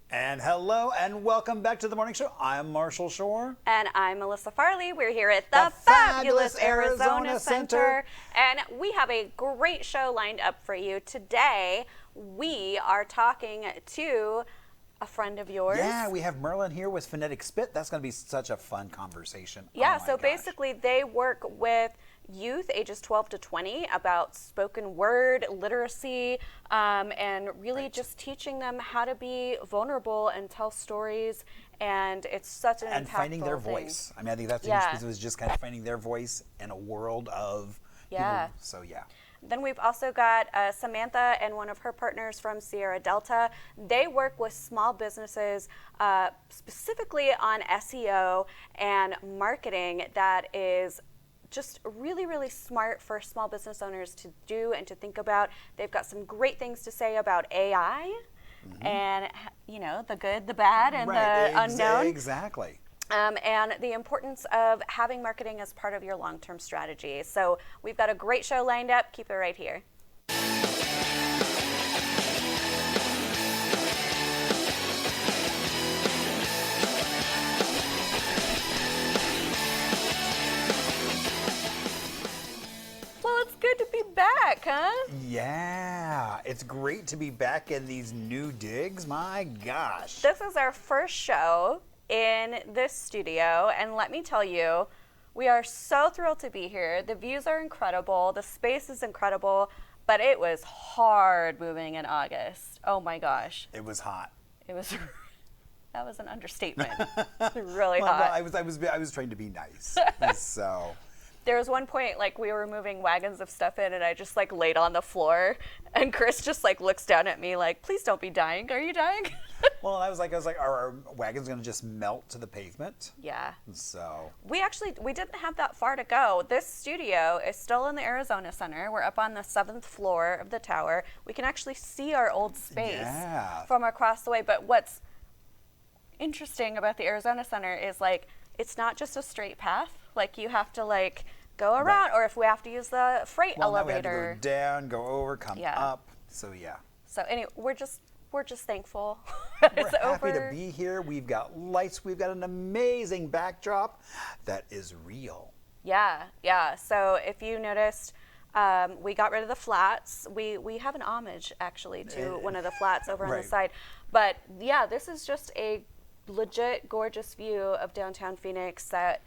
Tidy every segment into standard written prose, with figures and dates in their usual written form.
And hello and welcome back to the morning show. I'm Marshall Shore. And I'm Melissa Farley. We're here at the fabulous Arizona Center. And we have a great show lined up for you. Today, we are talking to a friend of yours. Yeah, we have Myrlin here with Phonetic Spit. That's going to be such a fun conversation. Yeah, oh so basically they work with youth ages 12 to 20 about spoken word literacy and really just teaching them how to be vulnerable and tell stories. And it's such an impactful finding their thing. voice. I mean, I think that's interesting. It was just kind of finding their voice in a world of people. So yeah. Then we've also got Samantha and one of her partners from Sierra Delta. They work with small businesses specifically on SEO and marketing that is just really, really smart for small business owners to do and to think about. They've got some great things to say about AI and, you know, the good, the bad, and the unknown. Exactly. And the importance of having marketing as part of your long-term strategy. So we've got a great show lined up. Keep it right here. Well, it's good to be back, huh? Yeah, it's great to be back in these new digs. My gosh. This is our first show in this studio, and let me tell you, we are so thrilled to be here. The views are incredible, the space is incredible, but it was hard moving in August. Oh my gosh. It was hot. It was, that was an understatement. Really hot. No, I was trying to be nice. So. There was one point, like, we were moving wagons of stuff in, and I just, like, laid on the floor, and Chris just, like, looks down at me like, please don't be dying. Are you dying? Well, I was like, are our wagons going to just melt to the pavement? Yeah. So. We didn't have that far to go. This studio is still in the Arizona Center. We're up on the 7th floor of the tower. We can actually see our old space from across the way. But what's interesting about the Arizona Center is, like, it's not just a straight path. Like, you have to, like, go around, or if we have to use the freight elevator. Now we have to go down, go over, come up. So yeah. So anyway, we're just thankful. We're happy to be here. We've got lights. We've got an amazing backdrop that is real. Yeah. So if you noticed, we got rid of the flats. We have an homage actually to one of the flats over on the side. But yeah, this is just a legit gorgeous view of downtown Phoenix that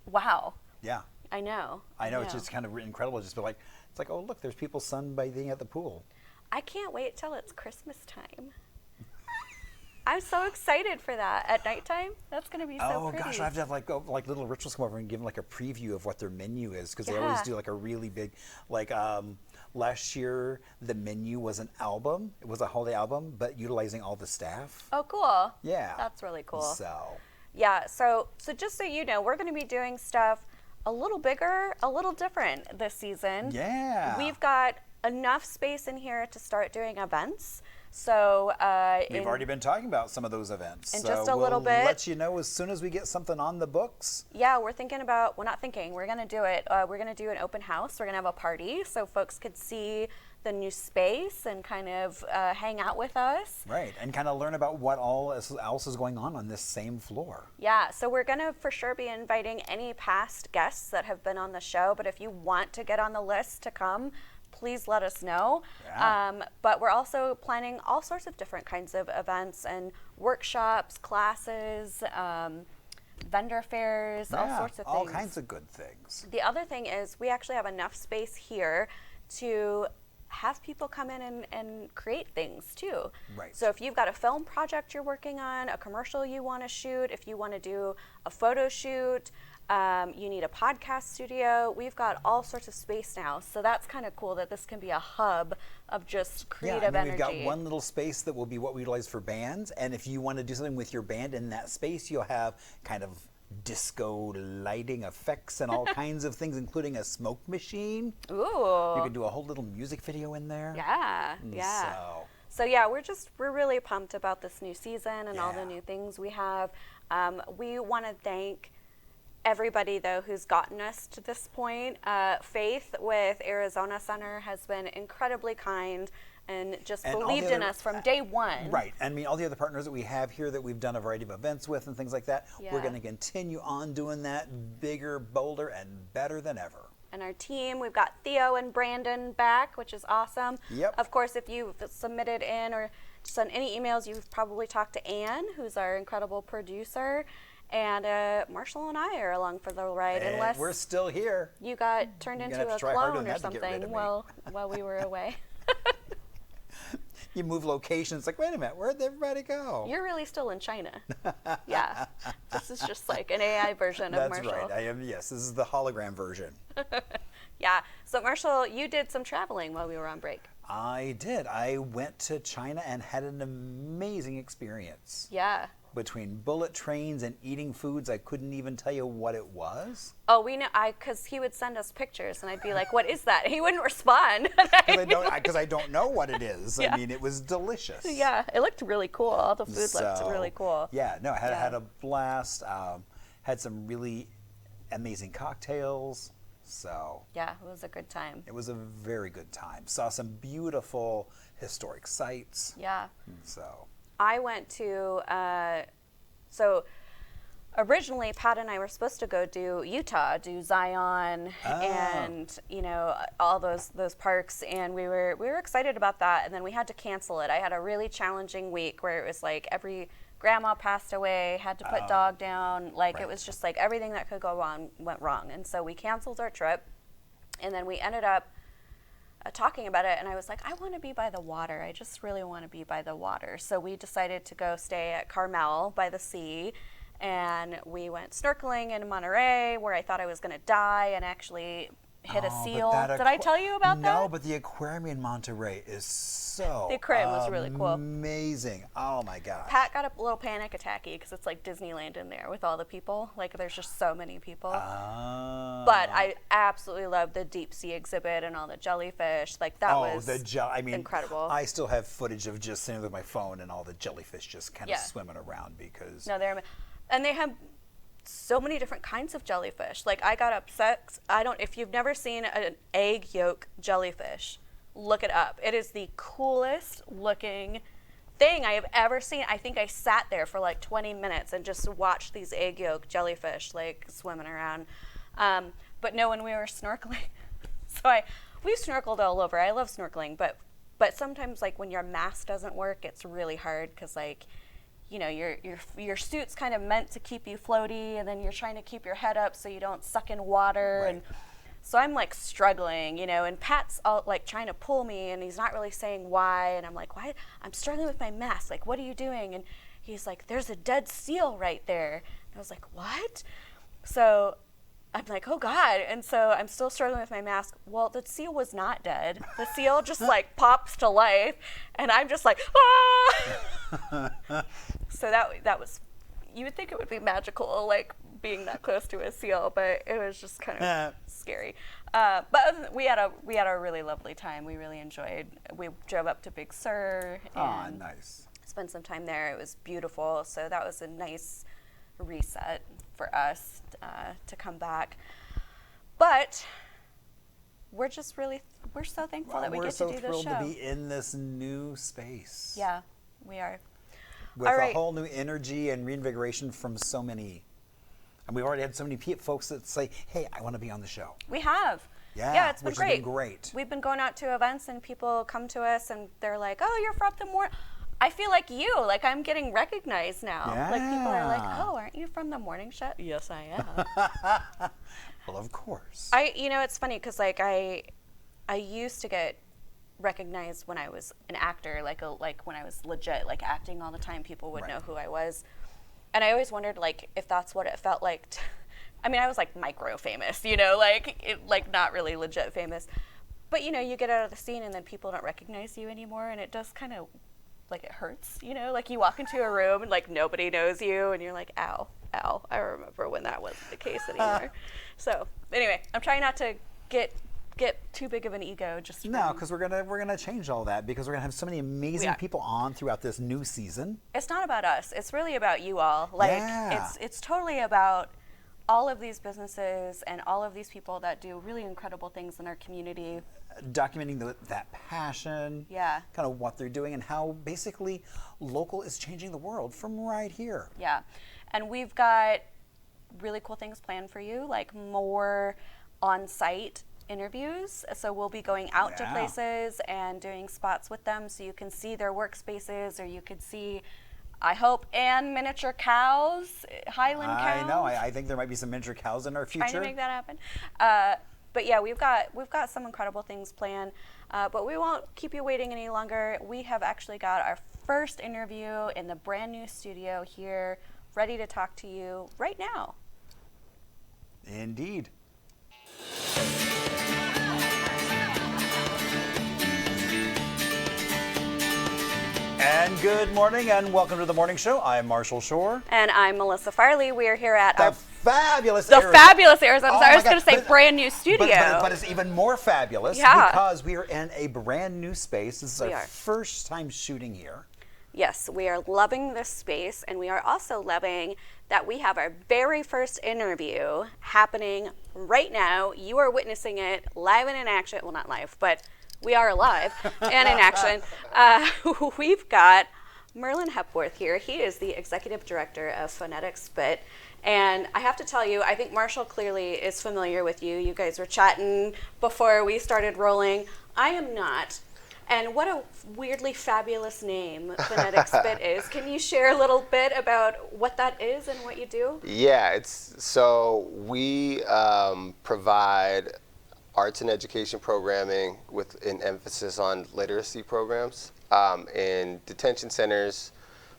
wow. Yeah. I know. It's just kind of incredible. Just be like, it's like, oh look, there's people sunbathing at the pool. I can't wait till it's Christmas time. I'm so excited for that. At nighttime, that's going to be so pretty. Oh gosh, I have to have like little rituals come over and give them like a preview of what their menu is, because they always do like a really big, like last year the menu was an album. It was a holiday album, but utilizing all the staff. Oh, cool. Yeah. That's really cool. So. Yeah, so just so you know, we're going to be doing stuff a little bigger, a little different this season. Yeah. We've got enough space in here to start doing events. So we've already been talking about some of those events. In just a little bit. We'll let you know as soon as we get something on the books. Yeah, we're going to do it. We're going to do an open house. We're going to have a party so folks could see the new space and kind of hang out with us. Right, and kind of learn about what else is going on this same floor. Yeah, so we're going to for sure be inviting any past guests that have been on the show, but if you want to get on the list to come, please let us know. Yeah. But we're also planning all sorts of different kinds of events and workshops, classes, vendor fairs, all sorts of things. All kinds of good things. The other thing is we actually have enough space here to have people come in and create things too. Right. So if you've got a film project you're working on, a commercial you want to shoot, if you want to do a photo shoot, you need a podcast studio, we've got all sorts of space now. So that's kind of cool that this can be a hub of just creative energy. We've got one little space that will be what we utilize for bands. And if you want to do something with your band in that space, you'll have kind of disco lighting effects and all kinds of things, including a smoke machine. Ooh. You can do a whole little music video in there. Yeah. So yeah, we're really pumped about this new season and all the new things we have. We want to thank everybody, though, who's gotten us to this point. Faith with Arizona Center has been incredibly kind and just And all the believed in other- us from day one. Right. I mean, all the other partners that we have here that we've done a variety of events with and things like that, Yeah. we're going to continue on doing that bigger, bolder, and better than ever. And our team, we've got Theo and Brandon back, which is awesome. Yep. Of course, if you've submitted in or sent any emails, you've probably talked to Anne, who's our incredible producer. And Marshall and I are along for the ride, And unless we're still here. you got turned You're into gonna have a to try harder clone than or that to get rid of something me. while we were away. You move locations, like, wait a minute, where'd everybody go? You're really still in China. Yeah. This is just like an AI version of That's Marshall. right. I am. Yes, this is the hologram version. Yeah. So Marshall, you did some traveling while we were on break. I did. I went to China and had an amazing experience. Yeah. Between bullet trains and eating foods, I couldn't even tell you what it was. Oh, we know. Because he would send us pictures, and I'd be like, "What is that?" He wouldn't respond. Because I don't know what it is. Yeah. I mean, it was delicious. Yeah, it looked really cool. All the food looked So, really cool. Yeah, no, I had, Yeah. had a blast. Had some really amazing cocktails. So Yeah, it was a good time. it was a very good time. Saw some beautiful historic sites. Yeah. So I went to, so originally Pat and I were supposed to go do Utah, do Zion and, you know, all those parks. And we were excited about that. And then we had to cancel it. I had a really challenging week where it was like every grandma passed away, had to put dog down. Like right. it was just like everything that could go wrong went wrong. And so we canceled our trip. And then we ended up talking about it, and I was like, I want to be by the water. I just really want to be by the water. So we decided to go stay at Carmel by the sea, and we went snorkeling in Monterey, where I thought I was going to die and actually hit a seal. Did I tell you about that? No, but the aquarium in Monterey is so The aquarium was really cool. Amazing. Oh my gosh. Pat got a little panic attacky because it's like Disneyland in there with all the people. Like there's just so many people. But I absolutely loved the deep sea exhibit and all the jellyfish. Like that was incredible. I still have footage of just sitting with my phone and all the jellyfish just kind of Yeah. swimming around because. No, and they have so many different kinds of jellyfish. Like I got upset. If you've never seen an egg yolk jellyfish, look it up. It is the coolest looking thing I have ever seen. I think I sat there for like 20 minutes and just watched these egg yolk jellyfish like swimming around. But no, when we were snorkeling, we snorkeled all over. I love snorkeling, but sometimes like when your mask doesn't work, it's really hard because like, you know, your suit's kind of meant to keep you floaty, and then you're trying to keep your head up so you don't suck in water. Right. And so I'm like struggling, you know, and Pat's all like trying to pull me, and he's not really saying why. And I'm like, why? I'm struggling with my mask. Like, what are you doing? And he's like, there's a dead seal right there. And I was like, what? So I'm like, oh God. And so I'm still struggling with my mask. Well, the seal was not dead. The seal just like pops to life, and I'm just like, ah! So that was, you would think it would be magical, like being that close to a seal, but it was just kind of scary. But we had a really lovely time. We really enjoyed. We drove up to Big Sur and nice. spent some time there. It was beautiful. So that was a nice reset for us to come back. But we're so thankful that we get to do this show. We're so thrilled to be in this new space. Yeah, we are. With a whole new energy and reinvigoration from so many. And we've already had so many folks that say, hey, I want to be on the show. We have. Yeah, it's been which great. has been great. We've been going out to events, and people come to us, and they're like, oh, you're from the morning. I feel like you. Like, I'm getting recognized now. Yeah. Like, people are like, oh, aren't you from the morning show? Yes, I am. Well, of course. It's funny because, like, I used to get recognized when I was an actor, like when I was legit, like, acting all the time. People would know who I was. And I always wondered, like, if that's what it felt like. I mean, I was, like, micro famous, you know, like not really legit famous. But, you know, you get out of the scene, and then people don't recognize you anymore, and it does kind of, like, it hurts, you know? Like, you walk into a room, and, like, nobody knows you, and you're like, ow, I remember when that wasn't the case anymore. So, anyway, I'm trying not to get too big of an ego. No, because we're gonna change all that, because we're gonna have so many amazing people on throughout this new season. It's not about us. It's really about you all. Like, it's totally about all of these businesses and all of these people that do really incredible things in our community. documenting that passion, Yeah. kind of what they're doing, and how basically local is changing the world from right here. Yeah. And we've got really cool things planned for you, like more on-site interviews. So we'll be going out to Yeah. places and doing spots with them so you can see their workspaces, or you could see, I hope, and miniature cows, Highland cows. I know. I think there might be some miniature cows in our future. Trying to make that happen. But yeah, we've got some incredible things planned. But we won't keep you waiting any longer. We have actually got our first interview in the brand new studio here, ready to talk to you right now. Indeed. And good morning, and welcome to the morning show. I'm Marshall Shore. And I'm Melissa Farley. We are here at The fabulous Arizona. Oh I was my going to God. say brand new studio. But it's even more fabulous because we are in a brand new space. This is our first time shooting here. Yes, we are loving this space, and we are also loving that we have our very first interview happening right now. You are witnessing it live and in action. Well, not live, but we are alive and in action. We've got Myrlin Hepworth here. He is the Executive Director of Phonetic Spit. And I have to tell you, I think Marshall clearly is familiar with you. You guys were chatting before we started rolling. I am not. And what a weirdly fabulous name Phonetic Spit is. Can you share a little bit about what that is and what you do? Yeah, so we provide arts and education programming with an emphasis on literacy programs in detention centers,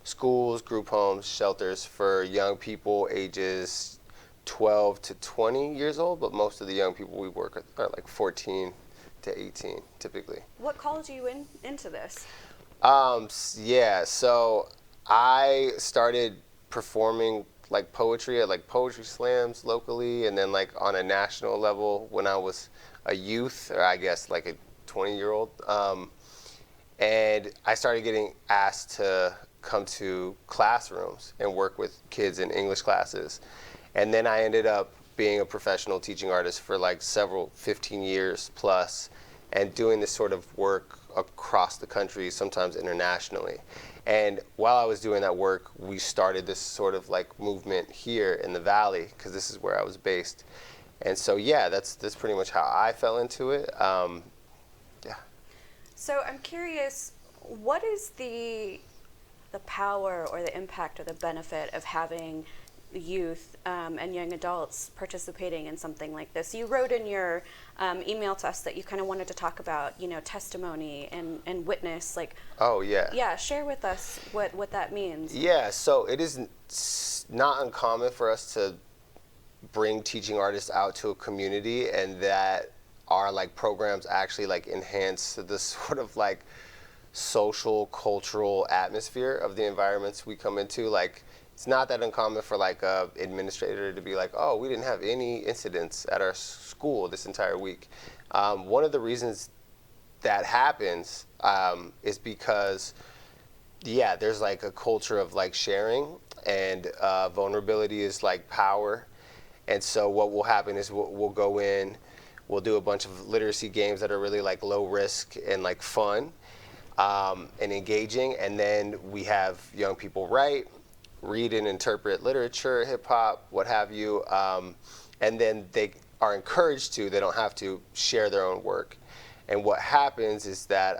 schools, group homes, shelters for young people ages 12 to 20 years old, but most of the young people we work with are like 14 to 18 typically. What called you into this? Yeah, so I started performing like poetry at like poetry slams locally, and then like on a national level when I was a youth, or I guess like a 20-year-old. And I started getting asked to come to classrooms and work with kids in English classes. And then I ended up being a professional teaching artist for like 15 years plus, and doing this sort of work across the country, sometimes internationally. And while I was doing that work, we started this sort of like movement here in the Valley, because this is where I was based. And so, yeah, that's pretty much how I fell into it. Yeah. So I'm curious, what is the power or the impact or the benefit of having youth and young adults participating in something like this? You wrote in your email to us that you kind of wanted to talk about, testimony and witness. Like, oh, yeah. Yeah, share with us what that means. Yeah, so it is not uncommon for us to bring teaching artists out to a community, and that our like programs actually like enhance the sort of like social, cultural atmosphere of the environments we come into. Like, it's not that uncommon for like a administrator to be like, oh, we didn't have any incidents at our school this entire week. One of the reasons that happens is because, yeah, there's like a culture of like sharing, and vulnerability is like power. And so what will happen is we'll go in, we'll do a bunch of literacy games that are really like low risk and like fun and engaging. And then we have young people read and interpret literature, hip hop, what have you. And then they are encouraged to, they don't have to, share their own work. And what happens is that,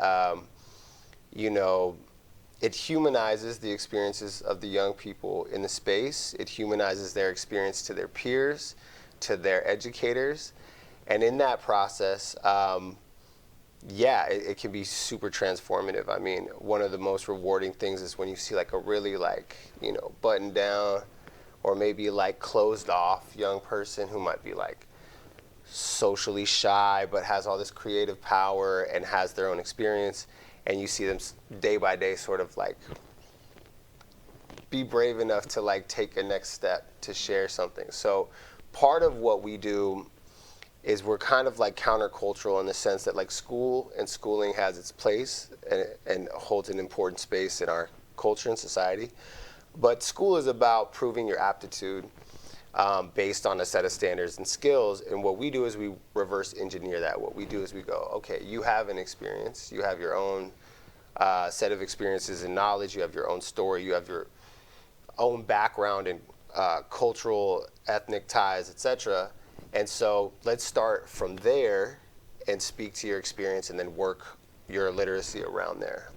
it humanizes the experiences of the young people in the space. It humanizes their experience to their peers, to their educators. And in that process, it can be super transformative. I mean, one of the most rewarding things is when you see like a really like, buttoned down or maybe like closed off young person who might be like socially shy but has all this creative power and has their own experience. And you see them day by day sort of like be brave enough to like take a next step to share something. So part of what we do is we're kind of like countercultural in the sense that like school and schooling has its place and holds an important space in our culture and society. But school is about proving your aptitude based on a set of standards and skills. And what we do is we reverse engineer that. What we do is we go, okay, you have an experience, you have your own set of experiences and knowledge, you have your own story, you have your own background and cultural, ethnic ties, etc. And so let's start from there and speak to your experience and then work your literacy around there.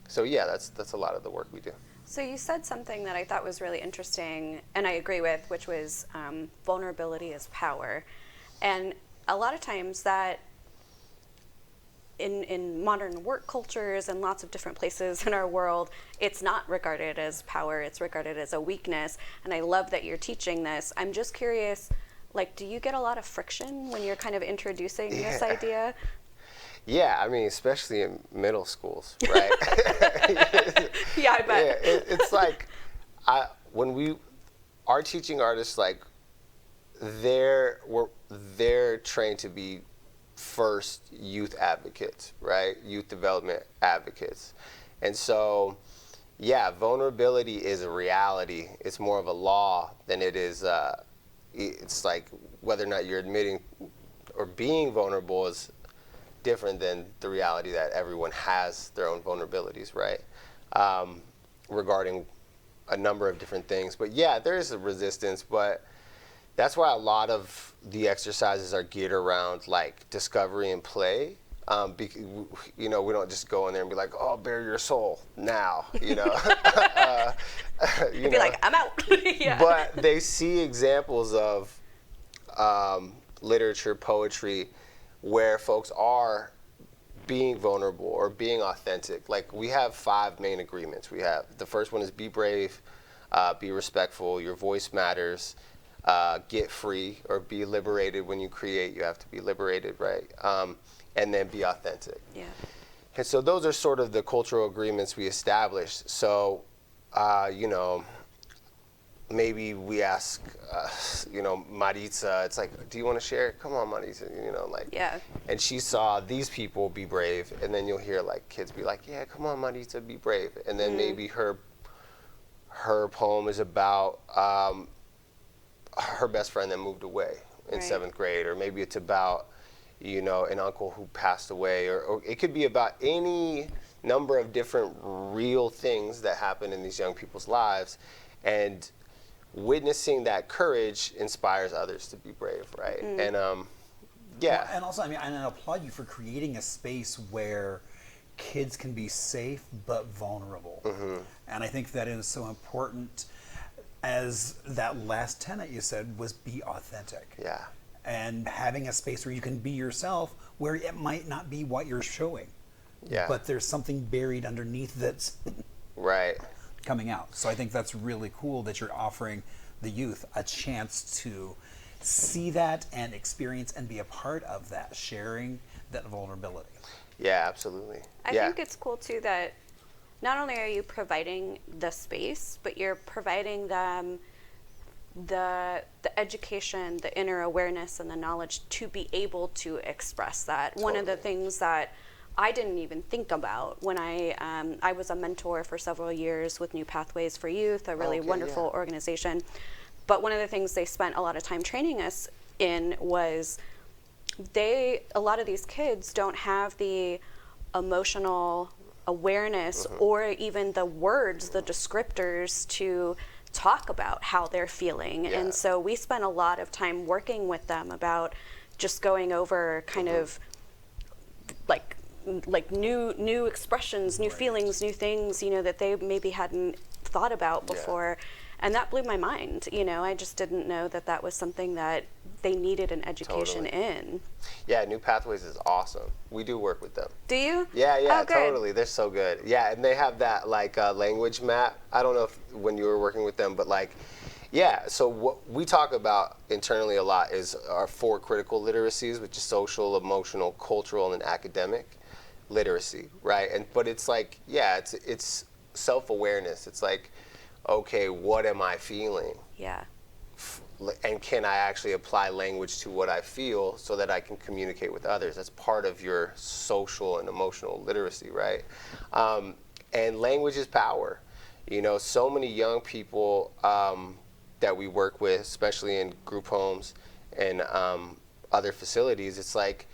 So yeah, that's a lot of the work we do. So you said something that I thought was really interesting, and I agree with, which was vulnerability is power. And a lot of times that in modern work cultures and lots of different places in our world, it's not regarded as power, it's regarded as a weakness. And I love that you're teaching this. I'm just curious, do you get a lot of friction when you're kind of introducing this idea? Yeah, I mean, especially in middle schools, right? Yeah, I bet. Yeah, it's like, when we are teaching artists, they're trained to be first youth advocates, right? Youth development advocates. And so, yeah, vulnerability is a reality. It's more of a law than it is, it's like whether or not you're admitting or being vulnerable is different than the reality that everyone has their own vulnerabilities, right? Regarding a number of different things. But yeah, there is a resistance, but that's why a lot of the exercises are geared around discovery and play. We don't just go in there and be like, oh, bare your soul now, You'd be like, I'm out. Yeah. But they see examples of literature, poetry, where folks are being vulnerable or being authentic. We have 5 main agreements. The first one is be brave, be respectful, your voice matters, get free or be liberated. When you create, you have to be liberated, right? And then be authentic. Yeah. And so those are sort of the cultural agreements we established. So, maybe we ask, Maritza, it's like, do you want to share? Come on, Maritza, Yeah. And she saw these people be brave, and then you'll hear kids be like, yeah, come on, Maritza, be brave. And then maybe her poem is about her best friend that moved away in 7th grade, or maybe it's about, an uncle who passed away, or it could be about any number of different real things that happen in these young people's lives. And witnessing that courage inspires others to be brave, right? And yeah. Well, and also, and I applaud you for creating a space where kids can be safe but vulnerable. And I think that is so important, as that last tenet you said was be authentic. Yeah. And having a space where you can be yourself, where it might not be what you're showing. Yeah. But there's something buried underneath that's Right. coming out. So I think that's really cool that you're offering the youth a chance to see that and experience and be a part of that, sharing that vulnerability. Yeah, absolutely. I think it's cool too that not only are you providing the space, but you're providing them the education, the inner awareness, and the knowledge to be able to express that. Totally. One of the things that I didn't even think about when I was a mentor for several years with New Pathways for Youth, a really wonderful organization. But one of the things they spent a lot of time training us in was a lot of these kids don't have the emotional awareness or even the words, the descriptors to talk about how they're feeling. Yeah. And so we spent a lot of time working with them about just going over kind of new expressions, new feelings, new things, that they maybe hadn't thought about before. And that blew my mind. I just didn't know that was something that they needed an education in. Yeah, New Pathways is awesome. We do work with them. Do you? Yeah, Oh, good. totally. They're so good. Yeah, and they have that language map. I don't know if when you were working with them, but so what we talk about internally a lot is our 4 critical literacies, which is social, emotional, cultural, and academic literacy, right? But it's it's self-awareness. It's okay, what am I feeling? Yeah. And can I actually apply language to what I feel so that I can communicate with others? That's part of your social and emotional literacy, right? And language is power. So many young people that we work with, especially in group homes and other facilities, it's like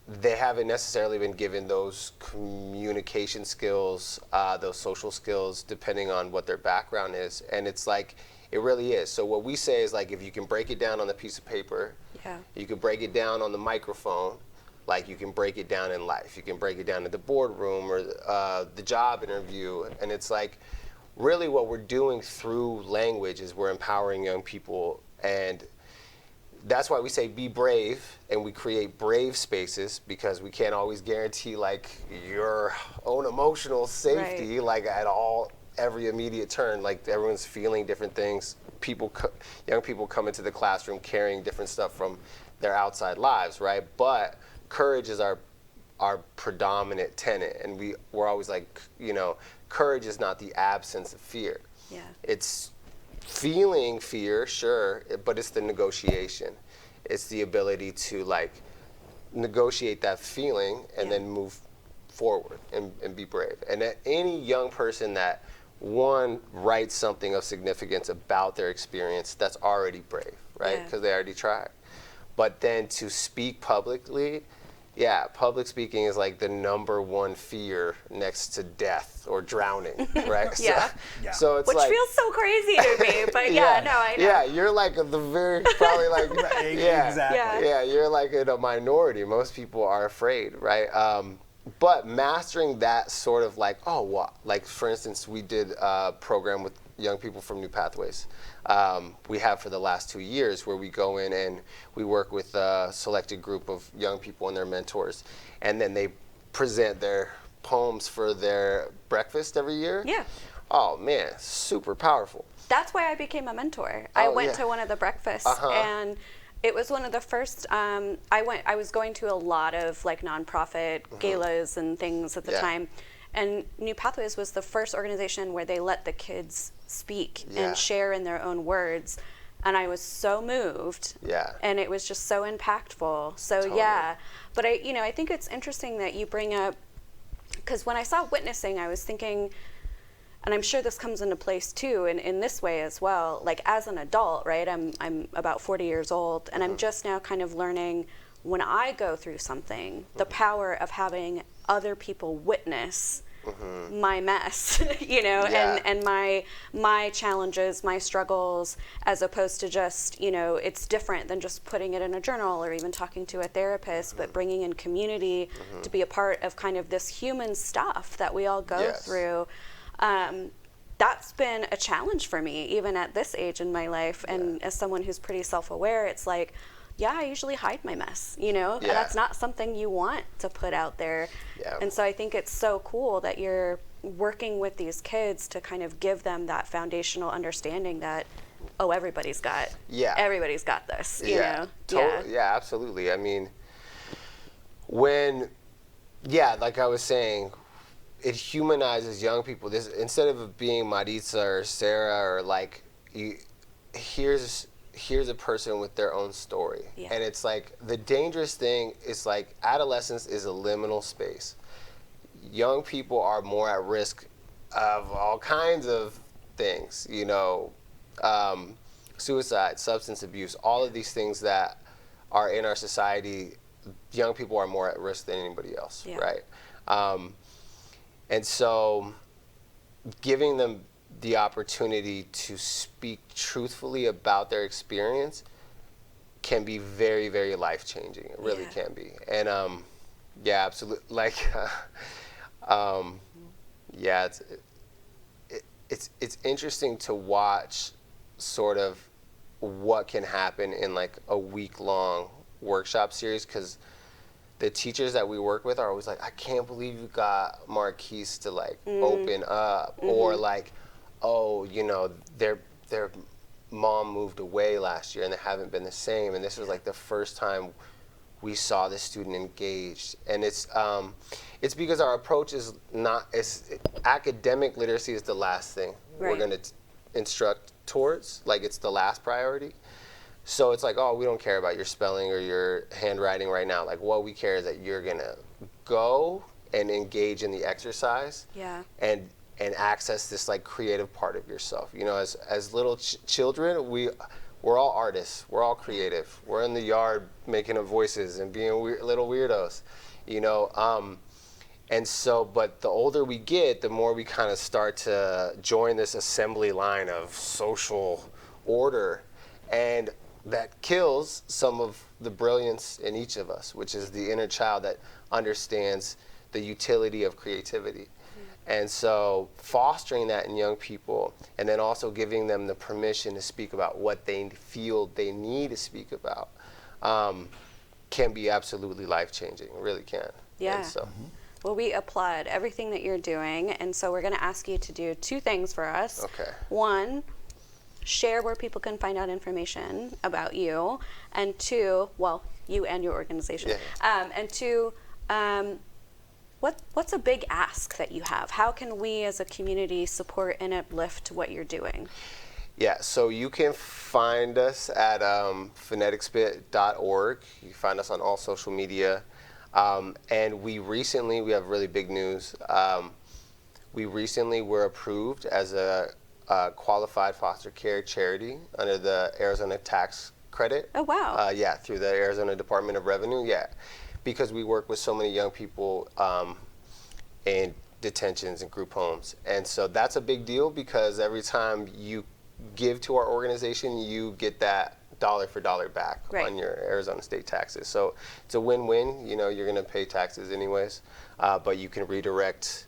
they haven't necessarily been given those communication skills, those social skills, depending on what their background is. And it's like, it really is. So what we say is like, if you can break it down on a piece of paper, you can break it down on the microphone, like you can break it down in life. You can break it down at the boardroom or the job interview. And it's like, really what we're doing through language is we're empowering young people. And that's why we say be brave, and we create brave spaces, because we can't always guarantee like your own emotional safety, like at every immediate turn. Like everyone's feeling different things. Young people come into the classroom carrying different stuff from their outside lives, right? But courage is our predominant tenet, and we're always like, you know, courage is not the absence of fear. It's feeling fear, sure, but it's the negotiation. It's the ability to like negotiate that feeling and then move forward and be brave. And any young person that writes something of significance about their experience, that's already brave, right? Because they already tried. But then to speak publicly, public speaking is like the #1 fear next to death or drowning, right? So it's which like, feels so crazy to me, but I know. Yeah, you're like the very, probably like, Exactly. you're like in a minority. Most people are afraid, right? But mastering that sort of like, like for instance, we did a program with young people from New Pathways. We have for the last 2 years, where we go in and we work with a selected group of young people and their mentors, and then they present their poems for their breakfast every year. Oh man, super powerful. That's why I became a mentor. I went to one of the breakfasts, and it was one of the first. I was going to a lot of like nonprofit galas and things at the time, and New Pathways was the first organization where they let the kids speak and share in their own words, and I was so moved. And it was just so impactful. So but I think it's interesting that you bring up, because when I saw witnessing, I was thinking, and I'm sure this comes into place too, in this way as well, like as an adult, right? I'm about 40 years old, and I'm just now kind of learning, when I go through something, the power of having other people witness my mess, and my challenges, my struggles, as opposed to just, it's different than just putting it in a journal or even talking to a therapist, but bringing in community to be a part of kind of this human stuff that we all go through. That's been a challenge for me, even at this age in my life. And as someone who's pretty self-aware, it's like, I usually hide my mess, and that's not something you want to put out there. And so I think it's so cool that you're working with these kids to kind of give them that foundational understanding that, everybody's got this, you know? Totally. Yeah, absolutely. I mean, like I was saying, it humanizes young people. This, instead of being Maritza or Sarah, or like, here's a person with their own story. And it's like, the dangerous thing is like, adolescence is a liminal space. Young people are more at risk of all kinds of things, suicide, substance abuse, all of these things that are in our society. Young people are more at risk than anybody else, right? And so giving them the opportunity to speak truthfully about their experience can be very, very life-changing. It really can be. And absolutely. Like, it's interesting to watch sort of what can happen in like a week-long workshop series, because the teachers that we work with are always like, I can't believe you got Marquise to like open up, or like, their mom moved away last year and they haven't been the same, and this was like the first time we saw the student engaged. And it's because our approach is not, academic literacy is the last thing we're going to instruct towards, like it's the last priority. So it's like, we don't care about your spelling or your handwriting right now. Like, what we care is that you're gonna go and engage in the exercise, and access this like creative part of yourself. You know, as little children, we're all artists. We're all creative. We're in the yard making up voices and being little weirdos, you know. And so, but the older we get, the more we kind of start to join this assembly line of social order, and that kills some of the brilliance in each of us, which is the inner child that understands the utility of creativity. And so fostering that in young people, and then also giving them the permission to speak about what they feel they need to speak about, can be absolutely life-changing. It really can. Yeah. And so, Well, we applaud everything that you're doing, and so we're going to ask you to do two things for us. Okay. One, share where people can find out information about you, and two, well, you and your organization. Yeah. And two, what's a big ask that you have? How can we as a community support and uplift what you're doing? Yeah, so you can find us at phoneticspit.org. You can find us on all social media. And we have really big news. We recently were approved as a qualified foster care charity under the Arizona tax credit. Oh, wow. Yeah, through the Arizona Department of Revenue, yeah. Because we work with so many young people in detentions and group homes. And so that's a big deal, because every time you give to our organization, you get that dollar for dollar back on your Arizona state taxes. So it's a win-win. You know, you're going to pay taxes anyways, but you can redirect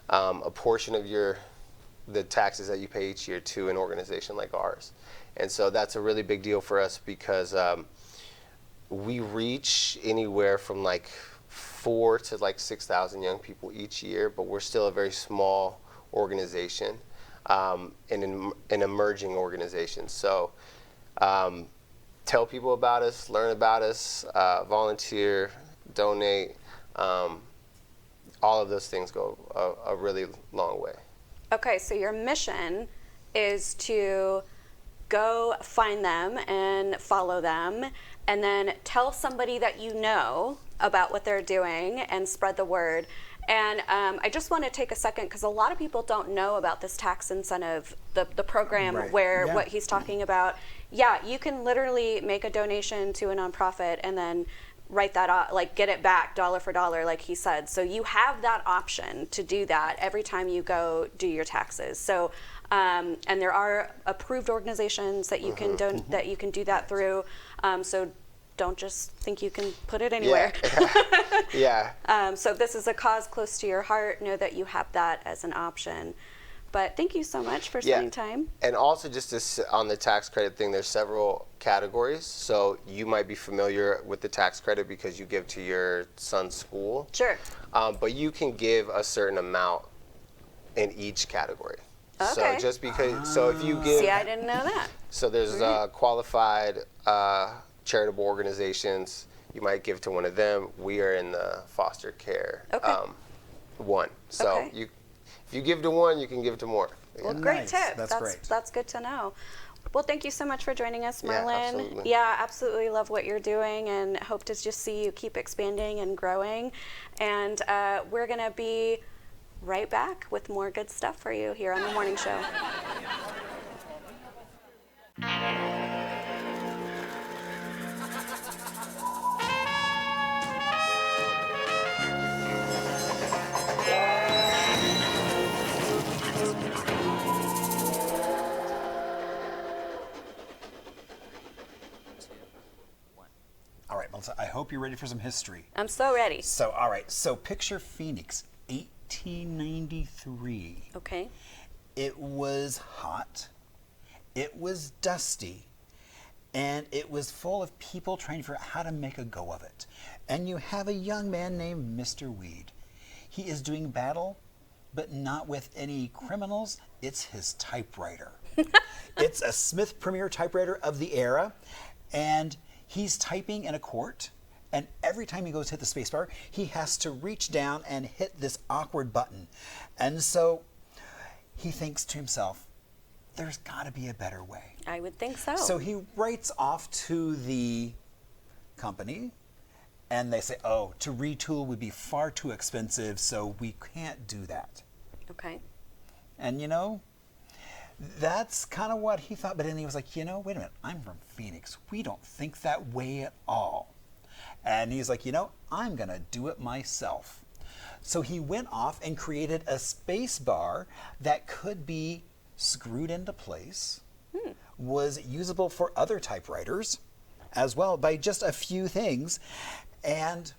a portion of the taxes that you pay each year to an organization like ours. And so that's a really big deal for us, because we reach anywhere from like 4,000 to like 6,000 young people each year, but we're still a very small organization, and an emerging organization. So tell people about us, learn about us, volunteer, donate. All of those things go a really long way. Okay, so your mission is to go find them and follow them, and then tell somebody that you know about what they're doing and spread the word. And I just want to take a second, because a lot of people don't know about this tax incentive, the program where what he's talking about. Yeah, you can literally make a donation to a nonprofit and then write that off, like get it back dollar for dollar, like he said. So you have that option to do that every time you go do your taxes. So and there are approved organizations that you can that you can do that through. So don't just think you can put it anywhere. Yeah. So if this is a cause close to your heart, know that you have that as an option. But thank you so much for spending time. And also, just on the tax credit thing, there's several categories. So you might be familiar with the tax credit because you give to your son's school. Sure. But you can give a certain amount in each category. Okay. So just because, so if you give. See, I didn't know that. So there's qualified charitable organizations. You might give to one of them. We are in the foster care one. So if you give to one, you can give to more. Well, great tip. That's great. That's good to know. Well, thank you so much for joining us, Myrlin. Yeah, absolutely. Yeah, absolutely love what you're doing, and hope to just see you keep expanding and growing. And we're going to be right back with more good stuff for you here on The Morning Show. All right, Melissa, I hope you're ready for some history. I'm so ready. So, all right, so picture Phoenix, 1893. Okay. It was hot, it was dusty, and it was full of people trying to figure out how to make a go of it. And you have a young man named Mr. Weed. He is doing battle, but not with any criminals. It's his typewriter. It's a Smith Premier typewriter of the era, and he's typing in a court, and every time he goes to hit the space bar, he has to reach down and hit this awkward button. And so he thinks to himself, there's got to be a better way. I would think so. So he writes off to the company, and they say, oh, to retool would be far too expensive, so we can't do that. Okay. And that's kind of what he thought. But then he was like, wait a minute, I'm from Phoenix. We don't think that way at all. And he's like, I'm going to do it myself. So he went off and created a space bar that could be screwed into place, was usable for other typewriters as well by just a few things. And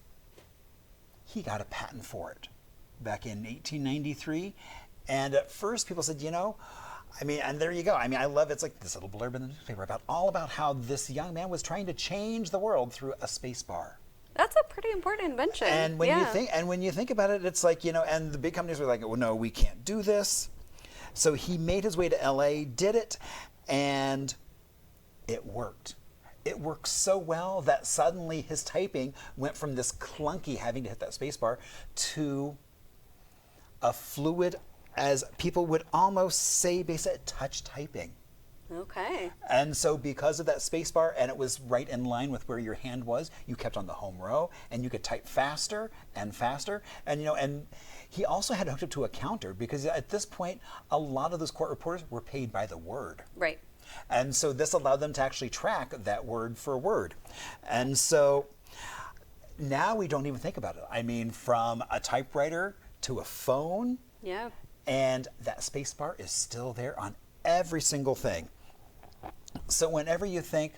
he got a patent for it back in 1893. And at first people said, and there you go. I love it's like this little blurb in the newspaper all about how this young man was trying to change the world through a space bar. That's a pretty important invention. And when you think about it, it's like, and the big companies were like, well, no, we can't do this. So he made his way to LA, did it, and it worked. It worked so well that suddenly his typing went from this clunky having to hit that space bar to a fluid, as people would almost say, basic touch typing. Okay. And so because of that space bar, and it was right in line with where your hand was, you kept on the home row, and you could type faster and faster. And and he also had hooked up to a counter, because at this point, a lot of those court reporters were paid by the word. Right. And so this allowed them to actually track that word for word. And so now we don't even think about it. From a typewriter to a phone. Yeah. And that space bar is still there on every single thing. So whenever you think,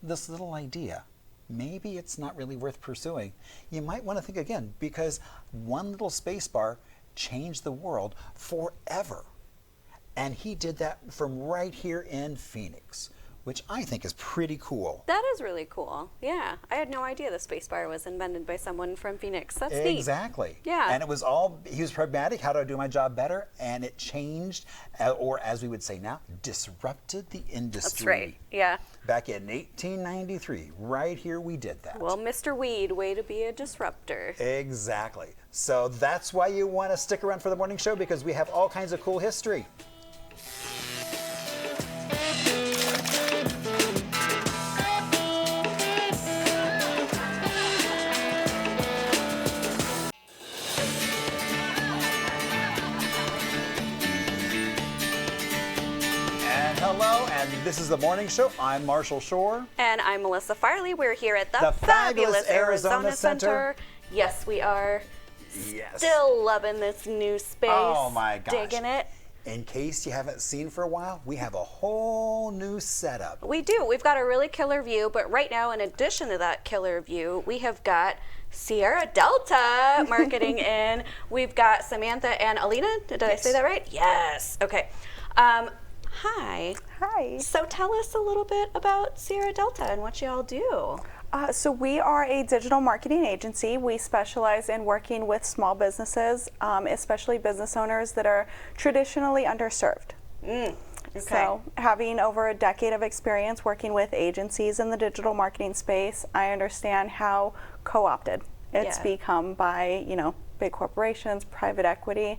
this little idea, maybe it's not really worth pursuing, you might want to think again, because one little space bar changed the world forever. And he did that from right here in Phoenix, which I think is pretty cool. That is really cool. Yeah. I had no idea the space bar was invented by someone from Phoenix. That's neat. Exactly. Yeah. And it was he was pragmatic. How do I do my job better? And it changed, or as we would say now, disrupted the industry. That's right. Yeah. Back in 1893, right here we did that. Well, Mr. Weed, way to be a disruptor. Exactly. So that's why you want to stick around for the morning show, because we have all kinds of cool history. Hello, and this is the morning show. I'm Marshall Shore. And I'm Melissa Farley. We're here at the fabulous Arizona Center. Yes, we are. Yes. Still loving this new space. Oh my gosh. Digging it. In case you haven't seen for a while, we have a whole new setup. We do. We've got a really killer view, but right now, in addition to that killer view, we have got Sierra Delta marketing in. We've got Samantha and Alina. Did I say that right? Yes. Okay. Hi. Hi. So tell us a little bit about Sierra Delta and what y'all do. So we are a digital marketing agency. We specialize in working with small businesses, especially business owners that are traditionally underserved. Okay. So having over a decade of experience working with agencies in the digital marketing space, I understand how co-opted it's become by, big corporations, private equity.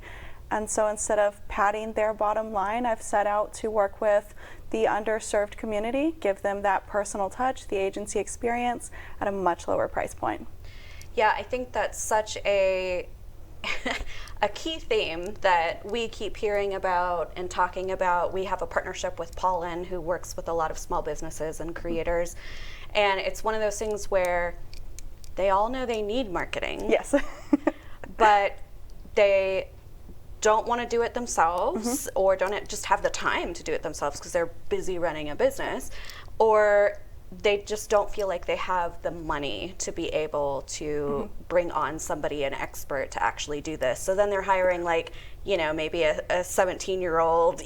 And so instead of padding their bottom line, I've set out to work with the underserved community, give them that personal touch, the agency experience at a much lower price point. Yeah, I think that's such a key theme that we keep hearing about and talking about. We have a partnership with Pollen, who works with a lot of small businesses and creators. And it's one of those things where they all know they need marketing. Yes. But they don't want to do it themselves, or don't just have the time to do it themselves because they're busy running a business, or they just don't feel like they have the money to be able to bring on somebody, an expert, to actually do this. So then they're hiring maybe a 17-year-old,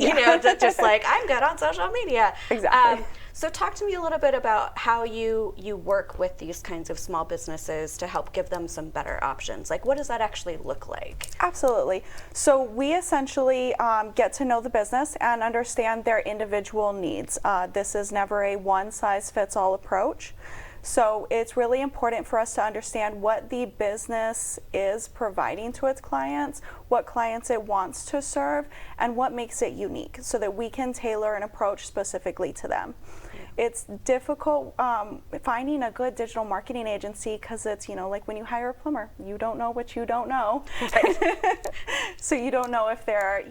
just like, I'm good on social media. Exactly. So talk to me a little bit about how you work with these kinds of small businesses to help give them some better options. Like, what does that actually look like? Absolutely. So we essentially get to know the business and understand their individual needs. This is never a one-size-fits-all approach. So it's really important for us to understand what the business is providing to its clients, what clients it wants to serve, and what makes it unique so that we can tailor an approach specifically to them. It's difficult finding a good digital marketing agency because it's, like when you hire a plumber, you don't know what you don't know. Right. So you don't know if they're,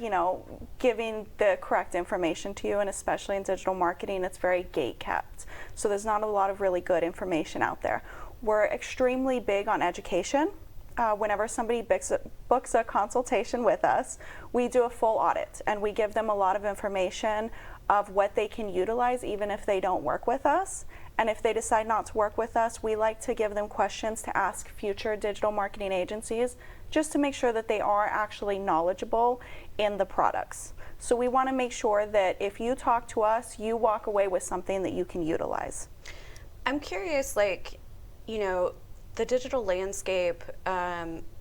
giving the correct information to you, and especially in digital marketing, it's very gate kept. So there's not a lot of really good information out there. We're extremely big on education. Whenever somebody books a consultation with us, we do a full audit and we give them a lot of information of what they can utilize even if they don't work with us. And if they decide not to work with us, we like to give them questions to ask future digital marketing agencies just to make sure that they are actually knowledgeable in the products. So we want to make sure that if you talk to us, you walk away with something that you can utilize. I'm curious, the digital landscape,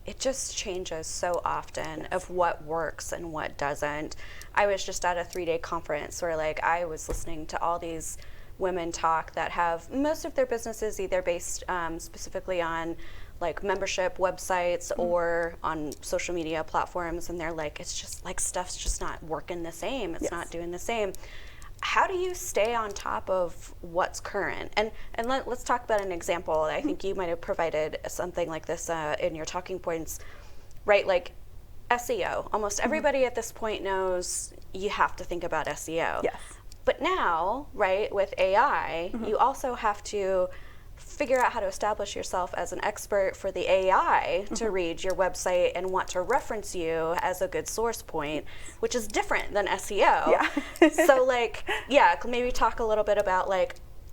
it just changes so often of what works and what doesn't. I was just at a 3-day conference where I was listening to all these women talk that have most of their businesses either based specifically on membership websites or on social media platforms, and they're it's just stuff's just not working the same. It's not doing the same. How do you stay on top of what's current? And let's talk about an example. I think you might have provided something like this in your talking points, right? SEO. Almost everybody at this point knows you have to think about SEO. Yes. But now, right, with AI, you also have to figure out how to establish yourself as an expert for the AI to read your website and want to reference you as a good source point, which is different than SEO. Yeah. So maybe talk a little bit about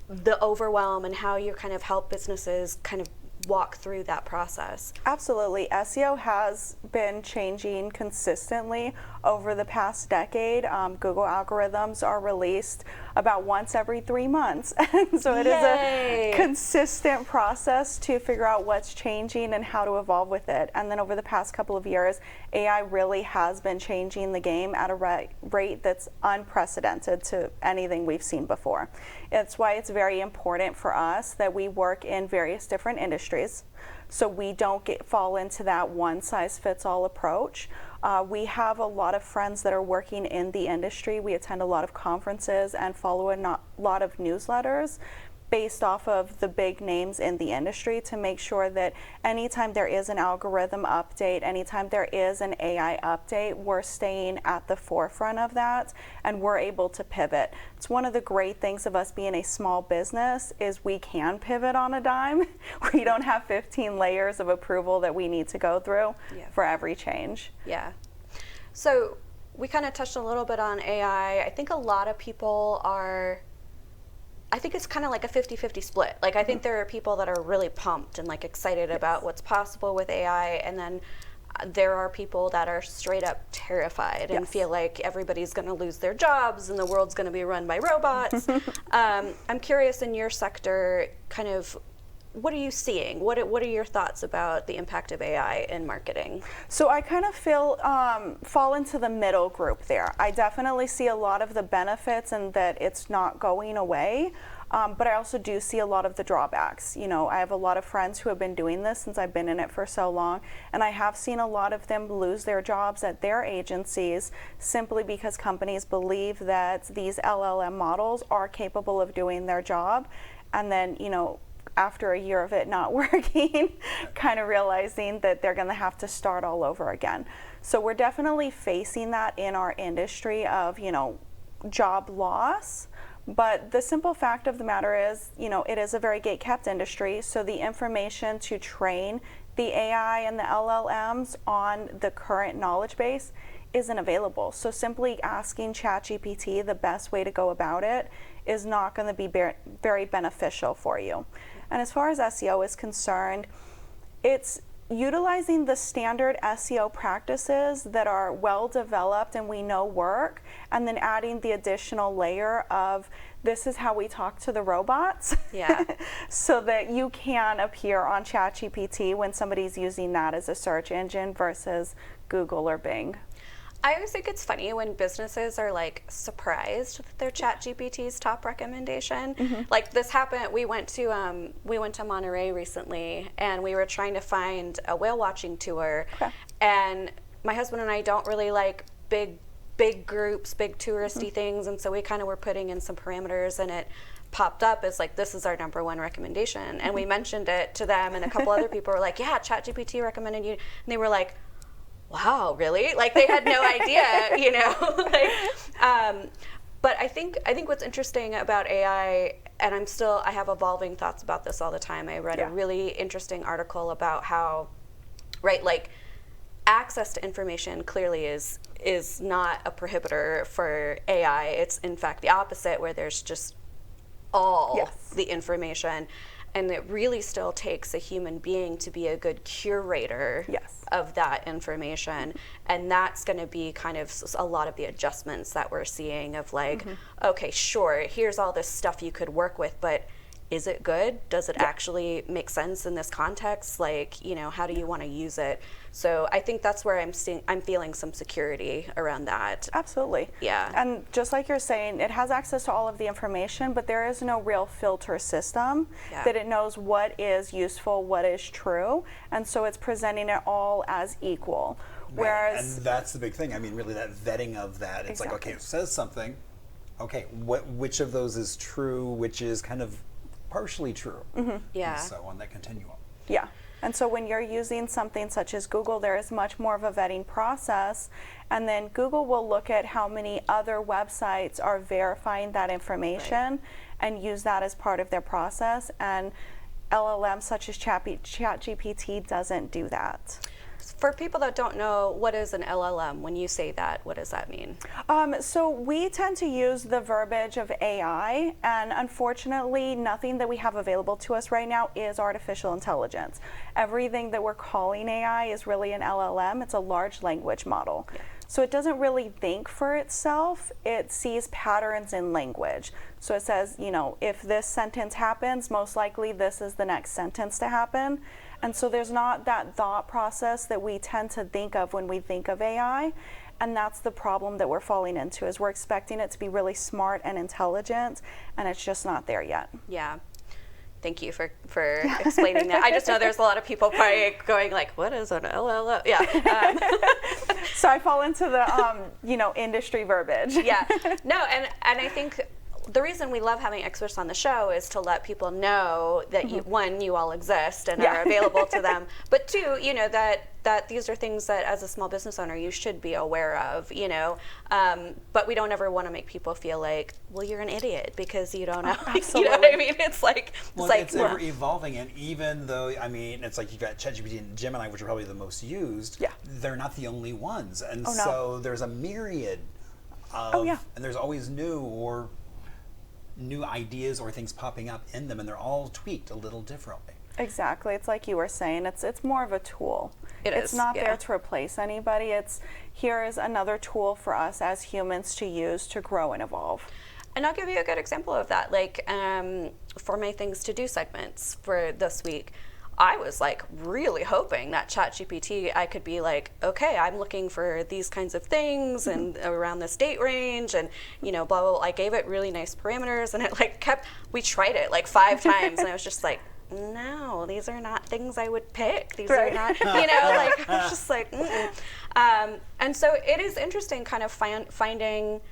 the overwhelm and how you kind of help businesses kind of walk through that process. Absolutely. SEO has been changing consistently over the past decade. Google algorithms are released about once every 3 months. And so it is a consistent process to figure out what's changing and how to evolve with it. And then over the past couple of years, AI really has been changing the game at a rate that's unprecedented to anything we've seen before. It's why it's very important for us that we work in various different industries, so we don't fall into that one-size-fits-all approach. We have a lot of friends that are working in the industry. We attend a lot of conferences and follow a lot of newsletters based off of the big names in the industry to make sure that anytime there is an algorithm update, anytime there is an AI update, we're staying at the forefront of that and we're able to pivot. It's one of the great things of us being a small business is we can pivot on a dime. We don't have 15 layers of approval that we need to go through for every change. Yeah. So we kind of touched a little bit on AI. I think a lot of people I think it's kind of like a 50-50 split. I think there are people that are really pumped and excited about what's possible with AI, and then there are people that are straight up terrified and feel like everybody's going to lose their jobs and the world's going to be run by robots. I'm curious, in your sector, kind of what are you seeing? What are your thoughts about the impact of AI in marketing? So I kind of fall into the middle group there. I definitely see a lot of the benefits and that it's not going away. But I also do see a lot of the drawbacks. I have a lot of friends who have been doing this since I've been in it for so long, and I have seen a lot of them lose their jobs at their agencies simply because companies believe that these LLM models are capable of doing their job, and then, after a year of it not working, kind of realizing that they're going to have to start all over again. So we're definitely facing that in our industry of, job loss. But the simple fact of the matter is, it is a very gate-kept industry, so the information to train the AI and the LLMs on the current knowledge base isn't available. So simply asking ChatGPT the best way to go about it is not going to be very beneficial for you. And as far as SEO is concerned, it's utilizing the standard SEO practices that are well developed and we know work, and then adding the additional layer of this is how we talk to the robots. Yeah. So that you can appear on ChatGPT when somebody's using that as a search engine versus Google or Bing. I always think it's funny when businesses are surprised that they're ChatGPT's top recommendation. This happened. We went to Monterey recently, and we were trying to find a whale watching tour. Okay. And my husband and I don't really like big groups, big touristy things, and so we kind of were putting in some parameters, and it popped up as like, this is our number one recommendation. And we mentioned it to them, and a couple other people were like, yeah, ChatGPT recommended you. And they were like, wow, really? Like, they had no idea, you know? Like, but I think what's interesting about AI, and I have evolving thoughts about this all the time. I read a really interesting article about how, right, like, access to information clearly is not a prohibitor for AI. It's in fact the opposite, where there's just all the information. And it really still takes a human being to be a good curator of that information. And that's going to be kind of a lot of the adjustments that we're seeing of like, okay, sure, here's all this stuff you could work with, but is it good? Does it actually make sense in this context? Like, you know, how do you want to use it? So I think that's where I'm feeling some security around that. Absolutely. Yeah. And just like you're saying, it has access to all of the information, but there is no real filter system that it knows what is useful, what is true, and so it's presenting it all as equal. Whereas, and that's the big thing. I mean, really, that vetting of that. It's like, okay, it says something. Okay, which of those is true? Which is kind of partially true. Yeah. And so on that continuum. Yeah. And so when you're using something such as Google, there is much more of a vetting process. And then Google will look at how many other websites are verifying that information and use that as part of their process. And LLM such as ChatGPT doesn't do that. For people that don't know, what is an LLM? When you say that, what does that mean? So we tend to use the verbiage of AI, and unfortunately, nothing that we have available to us right now is artificial intelligence. Everything that we're calling AI is really an LLM. It's a large language model. So it doesn't really think for itself. It sees patterns in language. So it says, you know, if this sentence happens, most likely this is the next sentence to happen. And so there's not that thought process that we tend to think of when we think of AI. And that's the problem that we're falling into, is we're expecting it to be really smart and intelligent, and it's just not there yet. Yeah. Thank you for explaining that. I just know there's a lot of people probably going like, what is an LLM? Yeah. So I fall into the, you know, industry verbiage. Yeah. No, and I think the reason we love having experts on the show is to let people know that one, you all exist and are available to them, but two, you know, that these are things that as a small business owner you should be aware of, you know, but we don't ever want to make people feel like, well, you're an idiot because you don't know. Absolutely. You know what I mean? It's like, it's ever evolving, and even though, I mean, it's like you've got ChatGPT and Gemini, which are probably the most used, they're not the only ones, and so there's a myriad of, and there's always new ideas or things popping up in them, and they're all tweaked a little differently. Exactly. It's like you were saying, it's more of a tool. It's not there to replace anybody. It's, here is another tool for us as humans to use to grow and evolve. And I'll give you a good example of that. Like for my things to do segments for this week, I was like really hoping that ChatGPT, I could be like, okay, I'm looking for these kinds of things and around this date range, and you know, blah, blah, blah. I gave it really nice parameters, and it like we tried it like 5 times, and I was just like, no, these are not things I would pick. These are not, you know, like I was just like, and so it is interesting kind of finding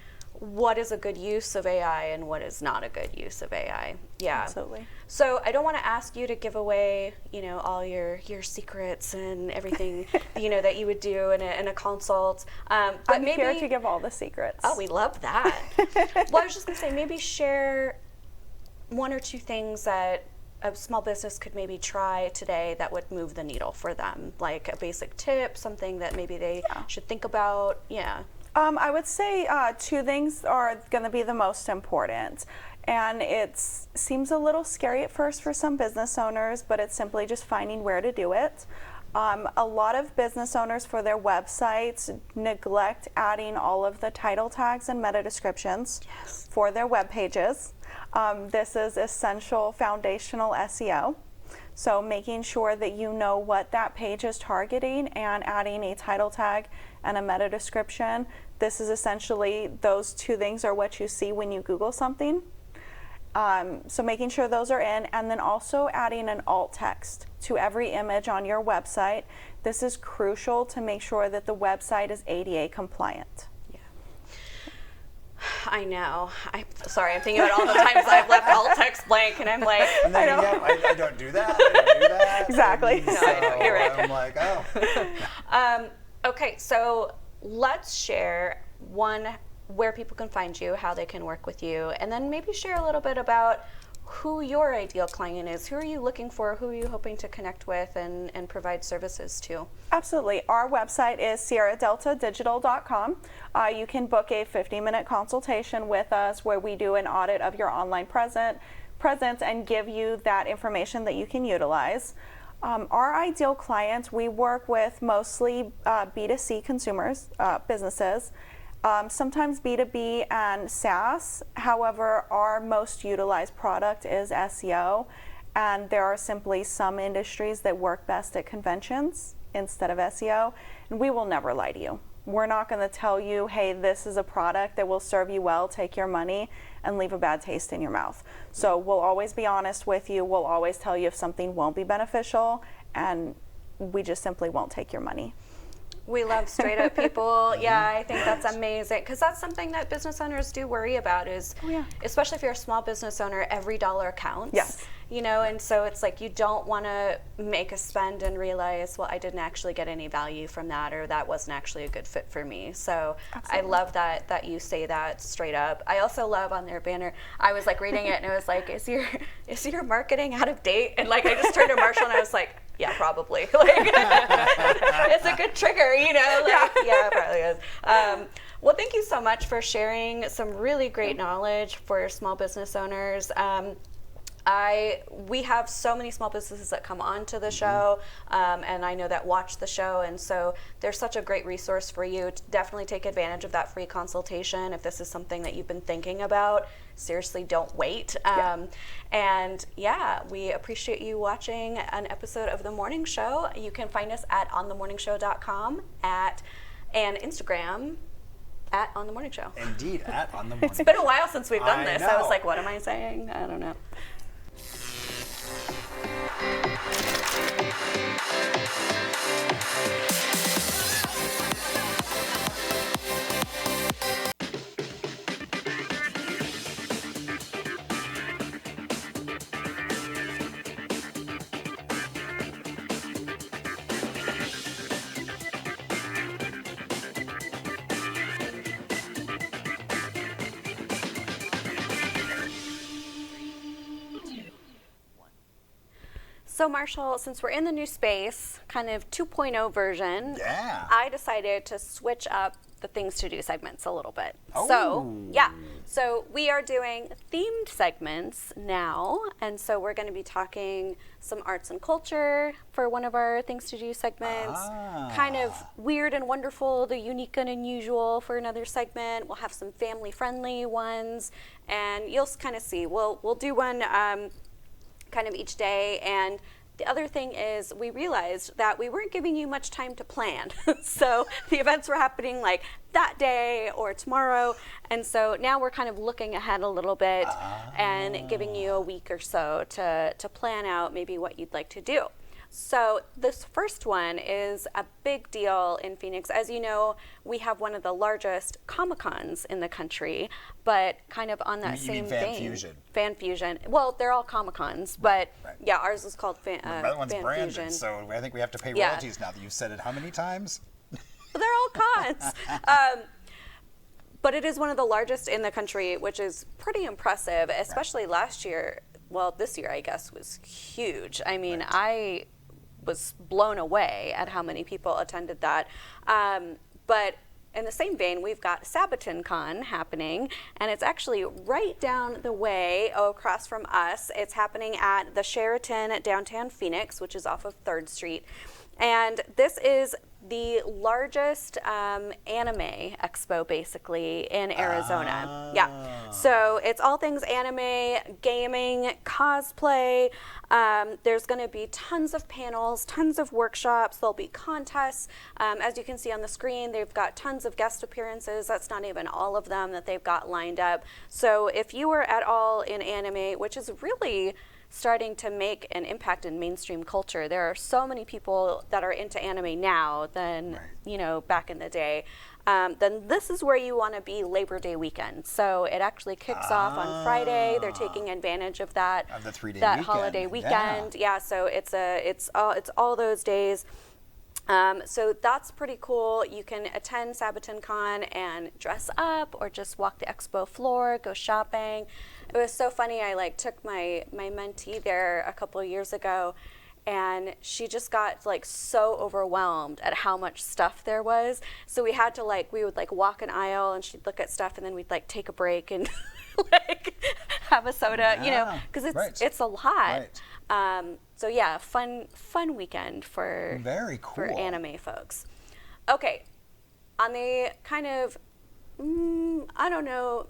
what is a good use of AI and what is not a good use of AI. Yeah. Absolutely. So I don't want to ask you to give away, you know, all your secrets and everything, you know, that you would do in a consult. But I'm maybe here to give all the secrets. Oh, we love that. Well, I was just going to say, maybe share 1 or 2 things that a small business could maybe try today that would move the needle for them, like a basic tip, something that maybe they should think about. Yeah. I would say 2 things are going to be the most important. And it seems a little scary at first for some business owners, but it's simply just finding where to do it. A lot of business owners for their websites neglect adding all of the title tags and meta descriptions for their web pages. This is essential foundational SEO. So making sure that you know what that page is targeting and adding a title tag and a meta description. This is essentially, those 2 things are what you see when you Google something. So making sure those are in, and then also adding an alt text to every image on your website. This is crucial to make sure that the website is ADA compliant. Yeah. I know. I'm thinking about all the times I've left alt text blank, and I'm like, and then, I don't do that. I don't do that. Exactly. And No, I know, you're right. I'm like, oh. Okay, so let's share where people can find you, how they can work with you, and then maybe share a little bit about who your ideal client is. Who are you looking for? Who are you hoping to connect with and provide services to? Absolutely. Our website is sierradeltadigital.com. You can book a 50-minute consultation with us where we do an audit of your online presence and give you that information that you can utilize. Our ideal clients, we work with mostly B2C consumers, businesses, sometimes B2B and SaaS. However, our most utilized product is SEO, and there are simply some industries that work best at conventions instead of SEO, and we will never lie to you. We're not going to tell you, hey, this is a product that will serve you well, take your money, and leave a bad taste in your mouth. So we'll always be honest with you. We'll always tell you if something won't be beneficial, and we just simply won't take your money. We love straight up people. Yeah, I think that's amazing, because that's something that business owners do worry about is, especially if you're a small business owner, every dollar counts. Yes. And so it's like you don't want to make a spend and realize, well, I didn't actually get any value from that, or that wasn't actually a good fit for me. So absolutely. I love that you say that straight up. I also love on their banner, I was like reading it and it was like, is your marketing out of date? And like I just turned to Marshall and I was like, yeah, probably. Like, it's a good trigger, Like, yeah, it probably is. Well, thank you so much for sharing some really great knowledge for small business owners. We have so many small businesses that come onto the show, and I know that watch the show, and so there's such a great resource for you. Definitely take advantage of that free consultation if this is something that you've been thinking about. Seriously, don't wait. And we appreciate you watching an episode of The Morning Show. You can find us at onthemorningshow.com and Instagram at On The Morning Show. Indeed, at On The Morning Show. It's been a while since we've done this. Know. I was like, what am I saying? I don't know. So Marshall, since we're in the new space, kind of 2.0 version, I decided to switch up the things to do segments a little bit. Oh. So we are doing themed segments now, and so we're going to be talking some arts and culture for one of our things to do segments, kind of weird and wonderful, the unique and unusual for another segment. We'll have some family friendly ones, and you'll kind of see. We'll do one kind of each day. And the other thing is we realized that we weren't giving you much time to plan. So the events were happening like that day or tomorrow. And so now we're kind of looking ahead a little bit and giving you a week or so to plan out maybe what you'd like to do. So this first one is a big deal in Phoenix. As you know, we have one of the largest Comic-Cons in the country, but kind of on that same vein. Fan Fusion. Well, they're all Comic-Cons, but yeah, ours is called Fan Fusion. That one's branded, so I think we have to pay royalties now that you've said it how many times? They're all cons. But it is one of the largest in the country, which is pretty impressive, especially last year. Well, this year, I guess, was huge. I mean, I was blown away at how many people attended that. But in the same vein, we've got Sabaton Con happening, and it's actually right down the way across from us. It's happening at the Sheraton at downtown Phoenix, which is off of 3rd Street. And this is the largest anime expo, basically, in Arizona. Yeah. So it's all things anime, gaming, cosplay. There's going to be tons of panels, tons of workshops. There'll be contests. As you can see on the screen, they've got tons of guest appearances. That's not even all of them that they've got lined up. So if you were at all in anime, which is really starting to make an impact in mainstream culture. There are so many people that are into anime now than, you know, back in the day. then this is where you want to be Labor Day weekend. So it actually kicks off on Friday. They're taking advantage of that, Of the 3-day that weekend. holiday weekend. Yeah, so it's all those days. So that's pretty cool. You can attend SabatonCon and dress up or just walk the expo floor, go shopping. It was so funny. I took my mentee there a couple of years ago, and she just got so overwhelmed at how much stuff there was. So we had to we would walk an aisle, and she'd look at stuff, and then we'd take a break and have a soda, because it's a lot. Right. So yeah, fun weekend for Very cool. for anime folks. Okay, on the kind of I don't know,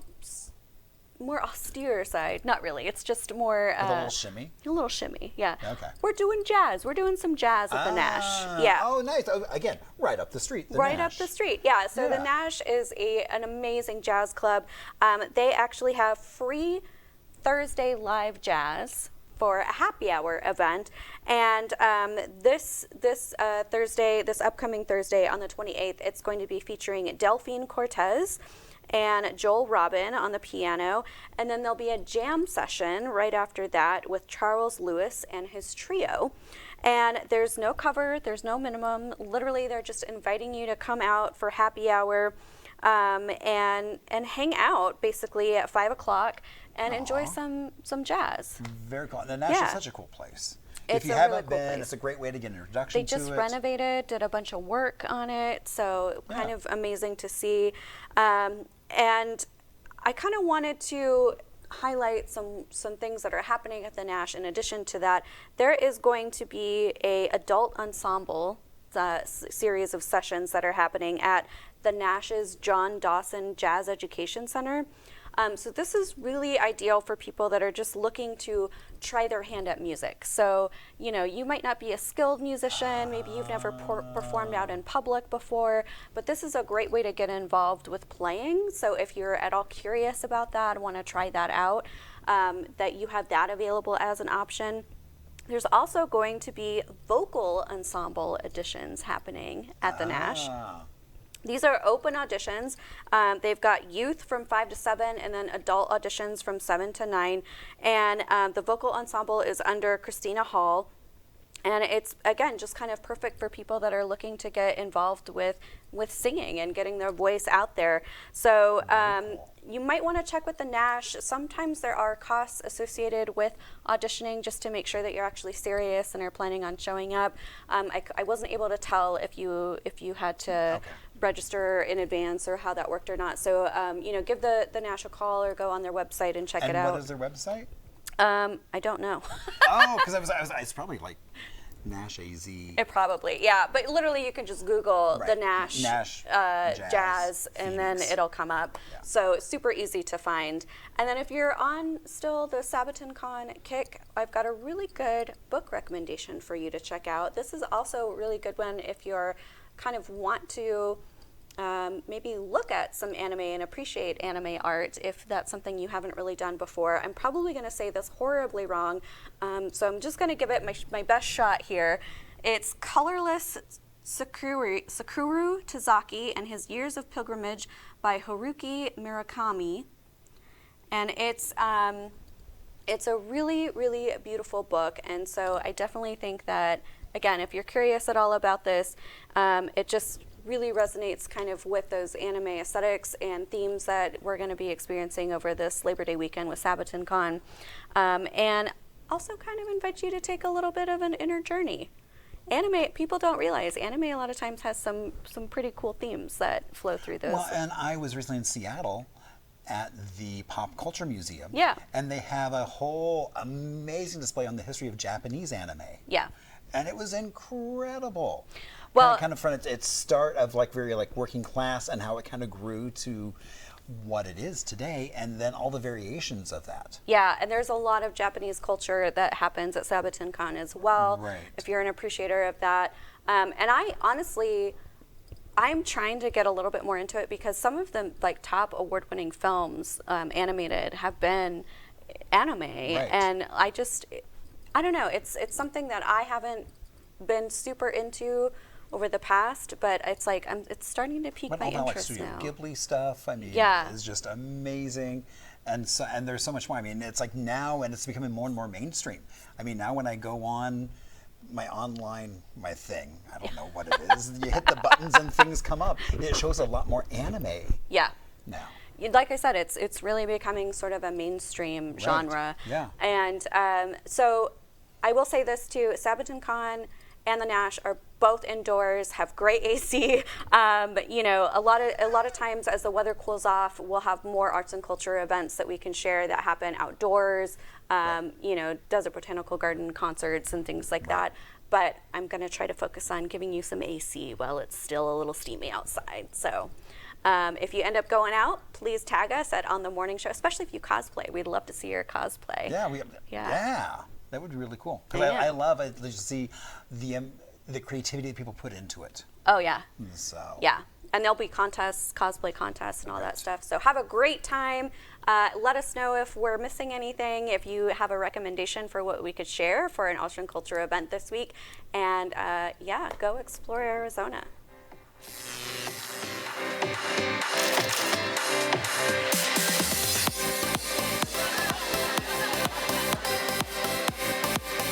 more austere side. Not really. It's just more With a little shimmy. A little shimmy, yeah. Okay. We're doing jazz. We're doing some jazz at the Nash. Yeah. Oh, nice. Oh, again, right up the street. The Right Nash. up the street, yeah. So the Yeah. Nash is an amazing jazz club. They actually have free Thursday live jazz for a happy hour event, and this upcoming Thursday on the 28th, it's going to be featuring Delphine Cortez and Joel Robin on the piano, and then there'll be a jam session right after that with Charles Lewis and his trio. And there's no cover, there's no minimum. Literally, they're just inviting you to come out for happy hour and hang out basically at 5 o'clock and enjoy some jazz. Very cool. The Nash Yeah. is such a cool place. It's If you a haven't really cool been, place. it's a great way to get an introduction They just to it. renovated, did a bunch of work on it, so kind Yeah. of amazing to see. And I kind of wanted to highlight some things that are happening at the Nash. In addition to that, there is going to be a adult ensemble series of sessions that are happening at the Nash's John Dawson Jazz Education Center. So this is really ideal for people that are just looking to try their hand at music. So, you might not be a skilled musician, maybe you've never performed out in public before, but this is a great way to get involved with playing. So if you're at all curious about that, want to try that out, that you have that available as an option. There's also going to be vocal ensemble auditions happening at the Nash. These are open auditions. They've got youth from 5 to 7 and then adult auditions from 7 to 9. And the vocal ensemble is under Christina Hall. And it's, again, just kind of perfect for people that are looking to get involved with singing and getting their voice out there. So you might want to check with the Nash. Sometimes there are costs associated with auditioning just to make sure that you're actually serious and are planning on showing up. I wasn't able to tell if you had to register in advance or how that worked or not. So, give the Nash a call or go on their website and check it out. And what is their website? I don't know. Oh, because it's probably like Nash AZ. It probably, yeah. But literally, you can just Google Right. the Nash jazz, and then Phoenix. it'll come up. Yeah. So it's super easy to find. And then if you're on still the SabatonCon kick, I've got a really good book recommendation for you to check out. This is also a really good one if you're kind of want to maybe look at some anime and appreciate anime art if that's something you haven't really done before. I'm probably going to say this horribly wrong, so I'm just going to give it my best shot here. It's Colorless Sakuru Tazaki and His Years of Pilgrimage by Haruki Murakami. And it's a really, really beautiful book, and so I definitely think that, again, if you're curious at all about this, it just really resonates kind of with those anime aesthetics and themes that we're going to be experiencing over this Labor Day weekend with SabatonCon. And also kind of invite you to take a little bit of an inner journey. Anime, people don't realize, anime a lot of times has some pretty cool themes that flow through those. Well, and I was recently in Seattle at the Pop Culture Museum. Yeah. And they have a whole amazing display on the history of Japanese anime. Yeah. And it was incredible. Well, kind of from its start of very working class and how it kind of grew to what it is today, and then all the variations of that. Yeah, and there's a lot of Japanese culture that happens at SabatonCon as well. Right. If you're an appreciator of that, and I honestly, I'm trying to get a little bit more into it because some of the top award-winning films animated have been anime, and I don't know. It's something that I haven't been super into over the past, but it's like it's starting to pique But my all that like interest Studio now. Ghibli stuff, I mean, Yeah. is just amazing. And there's so much more. I mean, it's like now, and it's becoming more and more mainstream. I mean, now when I go on my thing, I don't know what it is, you hit the buttons and things come up. It shows a lot more anime Yeah. now. Like I said, it's really becoming sort of a mainstream genre. Yeah. And so I will say this too: SabatonCon and the Nash are both indoors, have great AC. You know, a lot of times as the weather cools off, we'll have more arts and culture events that we can share that happen outdoors. You know, Desert Botanical Garden concerts and things like that. But I'm going to try to focus on giving you some AC while it's still a little steamy outside. So. If you end up going out, please tag us at On the Morning Show, especially if you cosplay. We'd love to see your cosplay. Yeah, that would be really cool. Because I love it to see the creativity that people put into it. Oh, yeah. So. Yeah. And there'll be contests, cosplay contests, and all that stuff. So have a great time. Let us know if we're missing anything, if you have a recommendation for what we could share for an arts and culture event this week. And yeah, go explore Arizona.